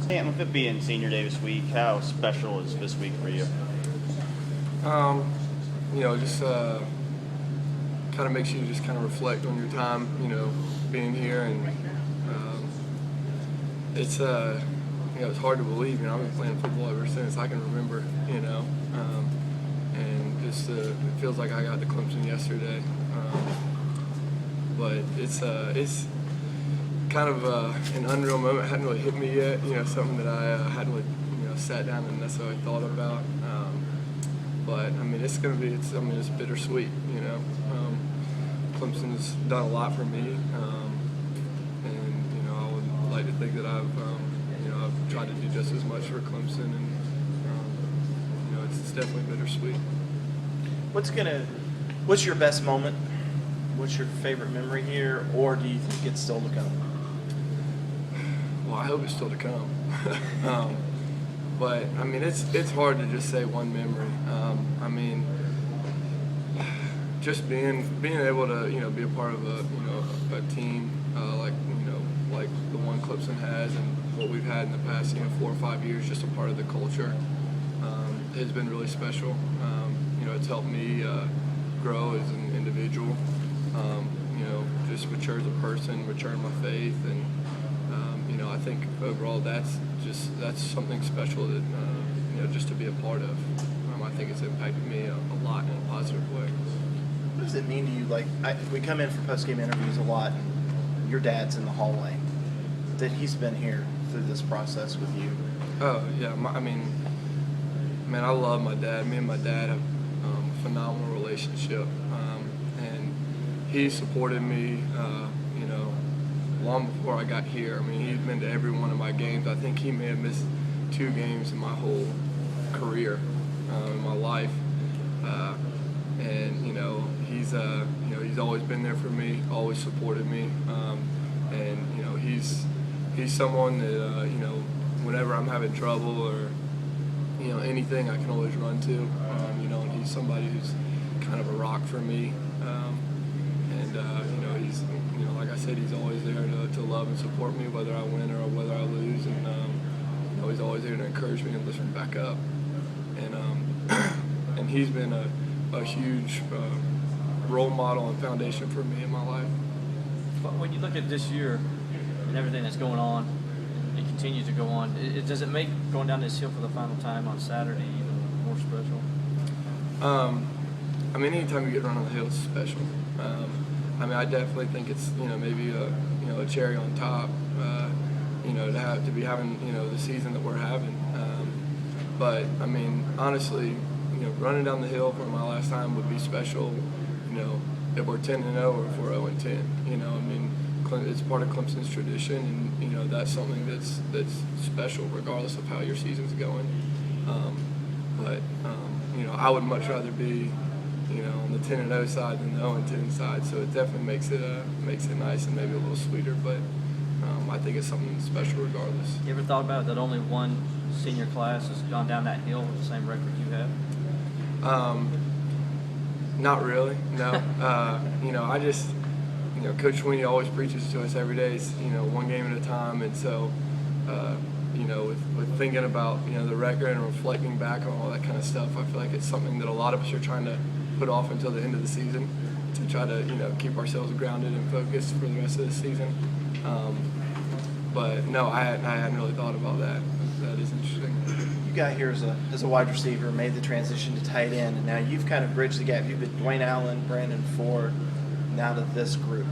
Stanton, with it being Senior Day this week, how special is this week for you? Just kind of makes you just kind of reflect on your time, being here, and it's it's hard to believe. I've been playing football ever since I can remember, and just it feels like I got to Clemson yesterday, but it's kind of an unreal moment. It hadn't really hit me yet, something that I hadn't really, sat down and necessarily thought about. But it's bittersweet. Clemson's done a lot for me, and I would like to think that I've tried to do just as much for Clemson, and it's definitely bittersweet. What's your best moment? What's your favorite memory here, or do you think it's still to come? Well, I hope it's still to come. But it's hard to just say one memory. Just being able to be a part of a team like the one Clemson has, and what we've had in the past 4 or 5 years, just a part of the culture, has been really special. It's helped me grow as an individual. Just mature as a person, mature in my faith, and I think overall that's something special that just to be a part of. I think it's impacted me a lot in a positive way. What does it mean to you? We come in for post-game interviews a lot, and your dad's in the hallway. That he's been here through this process with you. Oh yeah, I love my dad. Me and my dad have a phenomenal relationship, and he supported me, long before I got here. He'd been to every one of my games. I think he may have missed 2 games in my whole career, in my life, and he's always been there for me, always supported me, and he's someone that whenever I'm having trouble or anything, I can always run to, and he's somebody who's kind of a rock for me, and he's like I said, he's always there to love and support me, whether I win or whether I lose, and he's always there to encourage me and lift me back up, and he's been a huge role model and foundation for me in my life. But when you look at this year and everything that's going on and continues to go on, does it make going down this hill for the final time on Saturday even more special? Anytime you get run on the hill, it's special. I definitely think it's maybe a cherry on top, to be having the season that we're having. But honestly, running down the hill for my last time would be special. If we're 10-0 or if we're 0-10. It's part of Clemson's tradition, and that's something that's special regardless of how your season's going. But I would much rather be on the 10-0 side than the 0-10 side. So it definitely makes it nice and maybe a little sweeter. But I think it's something special regardless. You ever thought about it, that only one senior class has gone down that hill with the same record you have? Not really, no. I just, Coach Sweeney always preaches to us every day, one game at a time. And so, with thinking about, the record and reflecting back on all that kind of stuff, I feel like it's something that a lot of us are trying to put off until the end of the season to try to, keep ourselves grounded and focused for the rest of the season. But no, I hadn't really thought about that. That is interesting. You got here as a wide receiver, made the transition to tight end, and now you've kind of bridged the gap. You've been Dwayne Allen, Brandon Ford, now to this group.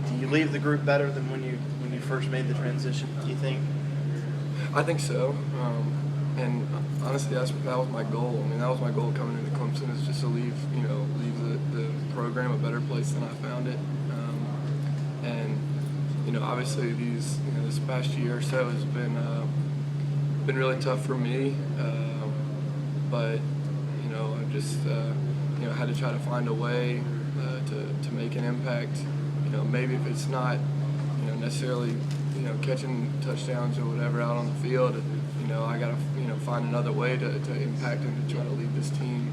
Do you leave the group better than when you first made the transition, do you think? I think so. And honestly, that was my goal. That was my goal coming into Clemson, is just to leave the program a better place than I found it. And obviously this past year or so has been really tough for me. But I've just had to try to find a way to make an impact. Maybe if it's not necessarily catching touchdowns or whatever out on the field, I got to find another way to impact and to try to lead this team.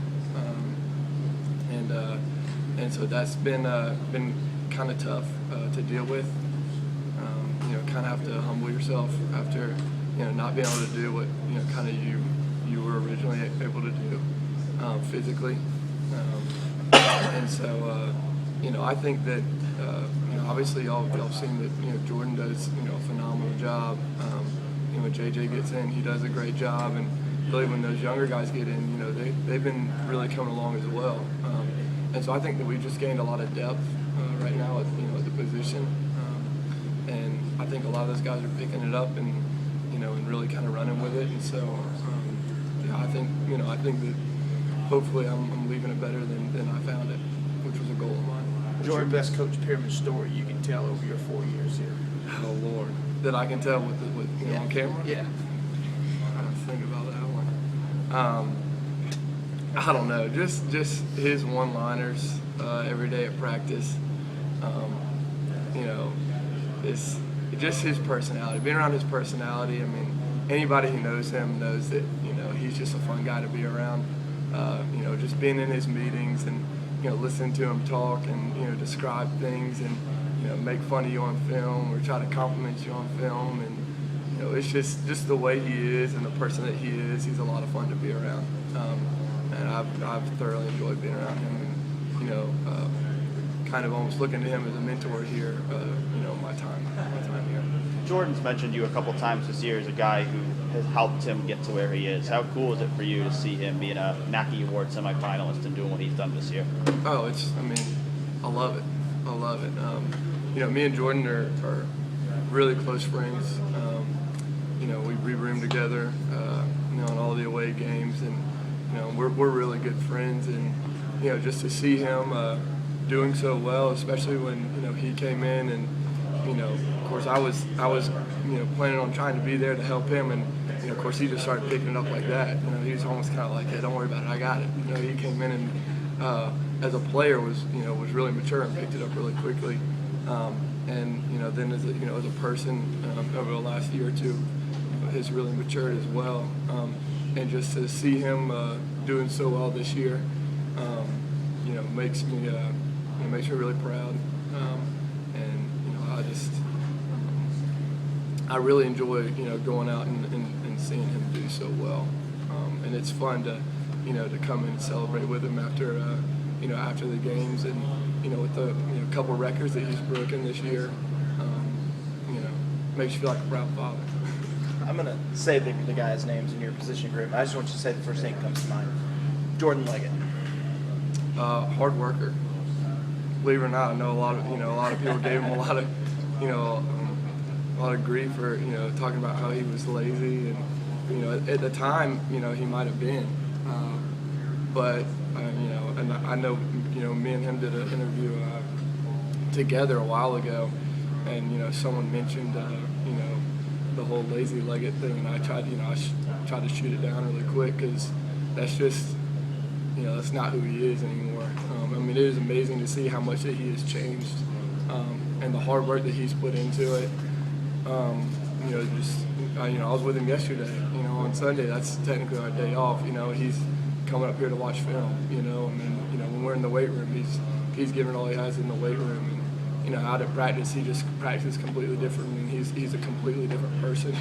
And so that's been kind of tough to deal with. Kind of have to humble yourself after not being able to do what kind of you were originally able to do physically, and so I think that obviously y'all have seen that Jordan does a phenomenal job. When JJ gets in, he does a great job, and really when those younger guys get in, they've been really coming along as well. And so I think that we've just gained a lot of depth right now at the position, and I think a lot of those guys are picking it up and really kind of running with it. And so I think that hopefully I'm leaving it better than I found it, which was a goal of mine. What's your best Coach Pyramid story you can tell over your 4 years here? Oh Lord, that I can tell with on camera. Yeah. I don't think about that one. I don't know, just his one-liners every day at practice. It's just his personality. Being around his personality, I mean, anybody who knows him knows that he's just a fun guy to be around. Just being in his meetings and listening to him talk and describe things and make fun of you on film or try to compliment you on film, and it's just the way he is and the person that he is. He's a lot of fun to be around, and I've thoroughly enjoyed being around him, and kind of almost looking to him as a mentor here. My time here. Jordan's mentioned you a couple times this year as a guy who has helped him get to where he is. How cool is it for you to see him being a Mackey Award semifinalist and doing what he's done this year? Oh, I love it. I love it. Me and Jordan are really close friends. We room together, on all the away games, and we're really good friends. And just to see him doing so well, especially when he came in, and of course I was planning on trying to be there to help him, and of course he just started picking it up like that. He was almost kind of like, hey, don't worry about it, I got it. He came in and as a player was really mature and picked it up really quickly. And then as a person over the last year or two has really matured as well. And just to see him doing so well this year, makes me really proud. I really enjoy going out and seeing him do so well. And it's fun to come in and celebrate with him after after the games, and with the couple records that he's broken this year, makes you feel like a proud father. I'm going to say the guys' names in your position group. I just want you to say the first name that comes to mind. Jordan Leggett. Hard worker. Believe it or not, I know a lot of people gave him a lot of grief for talking about how he was lazy, and at the time he might have been, but and I know me and him did an interview together a while ago, and someone mentioned the whole lazy Leggett thing, and I tried to shoot it down really quick, because that's just that's not who he is anymore. It is amazing to see how much that he has changed, and the hard work that he's put into it. I was with him yesterday. On Sunday, that's technically our day off. He's coming up here to watch film. When we're in the weight room, he's giving all he has in the weight room. And out at practice, he just practices completely different. He's a completely different person,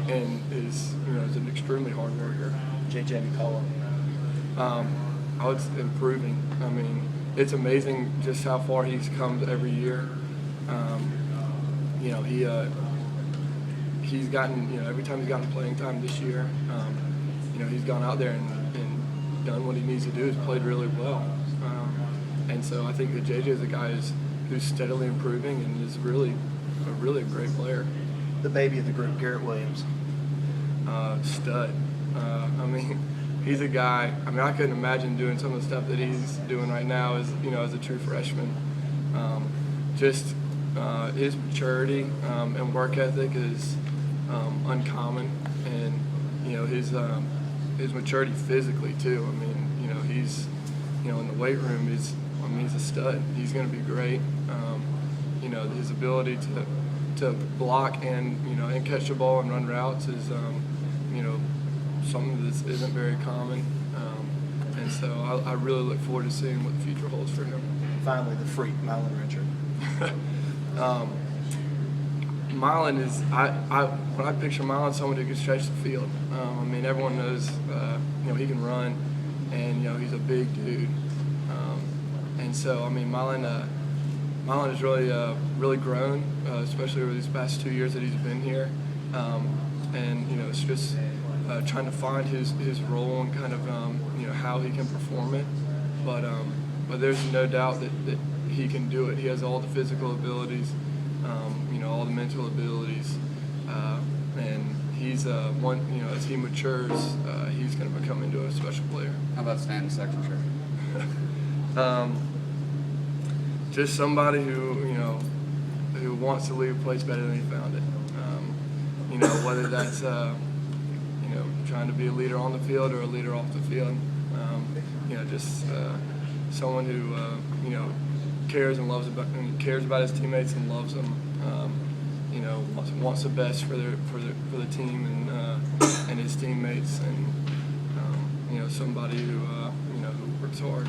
and is an extremely hard worker. JJ McCullough. I was improving. It's amazing just how far he's come every year. He's gotten, every time he's gotten playing time this year, he's gone out there and done what he needs to do. He's played really well. And so I think that JJ is a guy who's steadily improving and is really a great player. The baby of the group, Garrett Williams. Stud. He's a guy, I couldn't imagine doing some of the stuff that he's doing right now as a true freshman. His maturity and work ethic is uncommon, and his maturity physically too. He's in the weight room, he's a stud. He's going to be great. His ability to block and catch the ball and run routes is something that isn't very common. And so I really look forward to seeing what the future holds for him. Finally, the freak, Mylan Richard. Mylan is when I picture Mylan, someone who can stretch the field. I mean, everyone knows he can run, and he's a big dude. And so I mean, Mylan has really grown, especially over these past 2 years that he's been here. And it's just trying to find his role and kind of how he can perform it. But there's no doubt that he can do it. He has all the physical abilities, all the mental abilities, and he's as he matures, he's going to become into a special player. How about Stanton Seckinger? Just somebody who wants to leave a place better than he found it. Whether that's trying to be a leader on the field or a leader off the field. Just someone who cares about his teammates and loves them. Wants the best for the team and his teammates, and somebody who works hard.